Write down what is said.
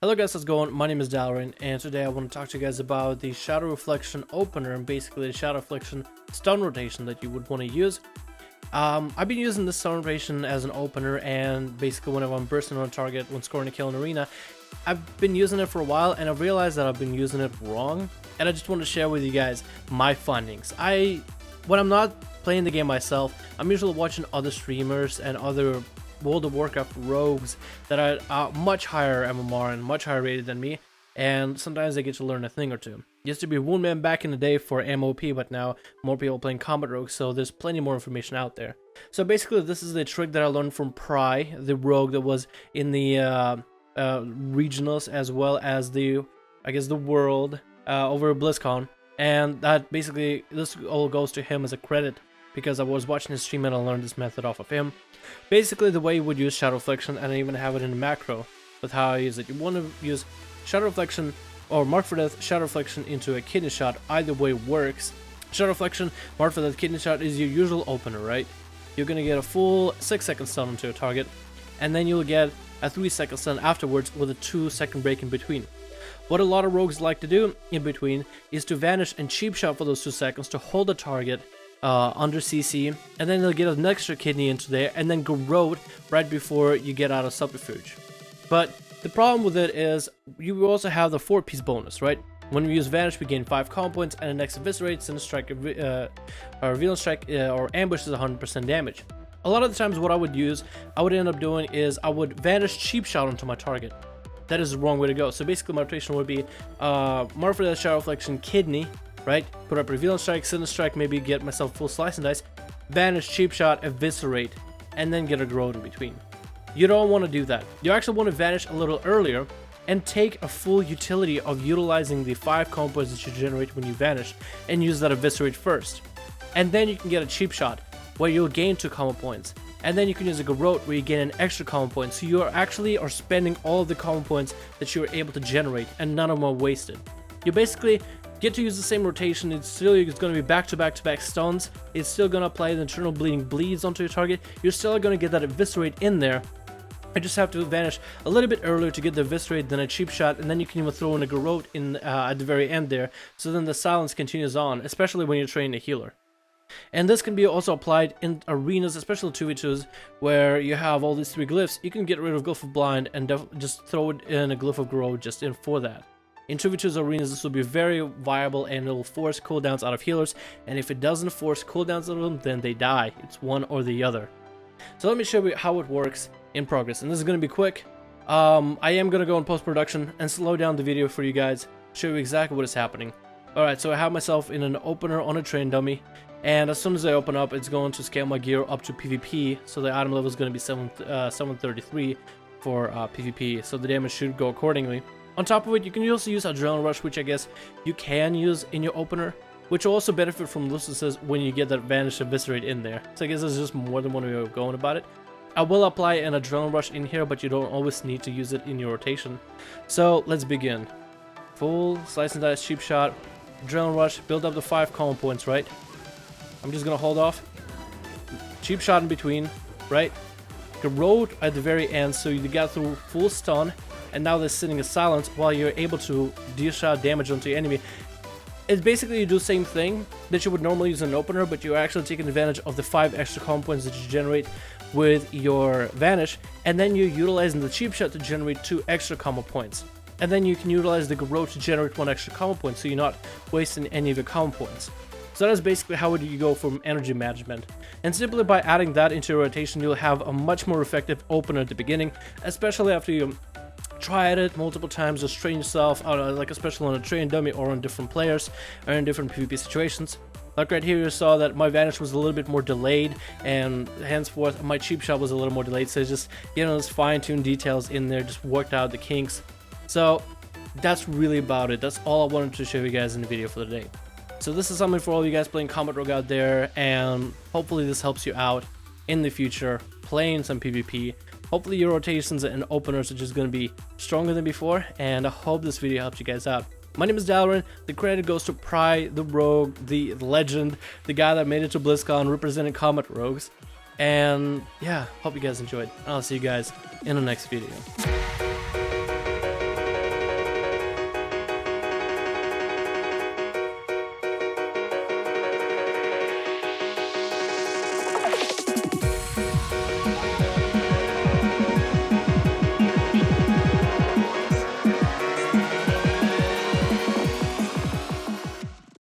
Hello guys, how's it going? My name is Dalaran, and today I want to talk to you guys about the Shadow Reflection opener and basically the Shadow Reflection stun rotation that you would want to use. I've been using this stun rotation as an opener, and basically whenever I'm bursting on a target when scoring a kill in arena, I've been using it for a while and I've realized that I've been using it wrong, and I just want to share with you guys my findings. When I'm not playing the game myself, I'm usually watching other streamers and other World of Warcraft rogues that are much higher MMR and much higher rated than me, and sometimes they get to learn a thing or two. Used to be Woundman back in the day for MOP, but now more people playing combat rogues, so there's plenty more information out there. So basically this is the trick that I learned from Praii, the rogue that was in the regionals as well as the world over BlizzCon, and that basically this all goes to him as a credit because I was watching his stream and I learned this method off of him. Basically the way you would use Shadow Reflection, and I even have it in a macro with how I use it. You want to use Shadow Reflection or Mark for Death Shadow Reflection into a kidney shot. Either way works. Shadow Reflection, Mark for Death kidney shot is your usual opener, right? You're going to get a full 6-second stun onto your target, and then you'll get a 3-second stun afterwards with a 2-second break in between. What a lot of rogues like to do in between is to vanish and cheap shot for those 2 seconds to hold the target under CC, and then they'll get an extra kidney into there and then go road right before you get out of subterfuge. But the problem with it is you also have the 4-piece bonus, right? When we use vanish, we gain 5 comm points, and the next eviscerate, Sin Strike, or Revealing Strike, or ambush is 100% damage. A lot of the times what I would end up doing is I would vanish cheap shot onto my target. That is the wrong way to go. So basically my rotation would be Mark for the Shadow Reflection kidney, right? Put up Revealing Strike, Sin Strike, maybe get myself full slice and dice, vanish, cheap shot, eviscerate, and then get a grow in between. You don't want to do that. You actually want to vanish a little earlier and take a full utility of utilizing the 5 combos that you generate when you vanish and use that eviscerate first. And then you can get a cheap shot where you'll gain 2 combo points. And then you can use a garrote where you gain an extra combo point. So you are spending all of the combo points that you are able to generate, and none of them are wasted. You basically get to use the same rotation. It's going to be back-to-back-to-back stuns. It's still going to apply the internal bleeding bleeds onto your target. You're still going to get that eviscerate in there. I just have to vanish a little bit earlier to get the eviscerate, then a cheap shot, and then you can even throw in a garrote in at the very end there. So then the silence continues on, especially when you're training a healer. And this can be also applied in arenas, especially 2v2s, where you have all these 3 glyphs. You can get rid of Glyph of Blind and just throw it in a Glyph of Garrote just in for that. In 2v2s arenas, this will be very viable, and it will force cooldowns out of healers, and if it doesn't force cooldowns out of them, then they die. It's one or the other. So let me show you how it works in progress, and this is going to be quick. I am going to go in post-production and slow down the video for you guys, show you exactly what is happening. Alright, so I have myself in an opener on a train dummy, and as soon as I open up, it's going to scale my gear up to PvP, so the item level is going to be 733 for PvP, so the damage should go accordingly. On top of it, you can also use Adrenaline Rush, which I guess you can use in your opener, which will also benefit from Lucius when you get that Vanish Eviscerate in there. So I guess there's just more than one way of going about it. I will apply an Adrenaline Rush in here, but you don't always need to use it in your rotation. So let's begin. Full Slice and Dice, Cheap Shot, Adrenaline Rush, build up to 5 combo points, right? I'm just gonna hold off. Cheap Shot in between, right? Garrote at the very end, so you got through full stun, and now they're sitting in silence while you're able to dish out damage onto your enemy. It's basically you do the same thing that you would normally use in an opener, but you're actually taking advantage of the 5 extra combo points that you generate with your vanish, and then you're utilizing the cheap shot to generate 2 extra combo points. And then you can utilize the garrote to generate 1 extra combo point, so you're not wasting any of your combo points. So that's basically how you go from energy management. And simply by adding that into your rotation, you'll have a much more effective opener at the beginning, especially after you tried it multiple times, just train yourself, like especially on a train dummy or on different players or in different PvP situations. Like right here, you saw that my vanish was a little bit more delayed, and henceforth my cheap shot was a little more delayed. So it's just, you know, those fine-tuned details in there, just worked out the kinks. So that's really about it. That's all I wanted to show you guys in the video for the day. So this is something for all you guys playing Combat Rogue out there, and hopefully this helps you out in the future playing some PvP. Hopefully your rotations and openers are just going to be stronger than before, and I hope this video helps you guys out. My name is Dalaran. The credit goes to Praii, the rogue, the legend, the guy that made it to BlizzCon representing Combat Rogues. And yeah, hope you guys enjoyed. I'll see you guys in the next video.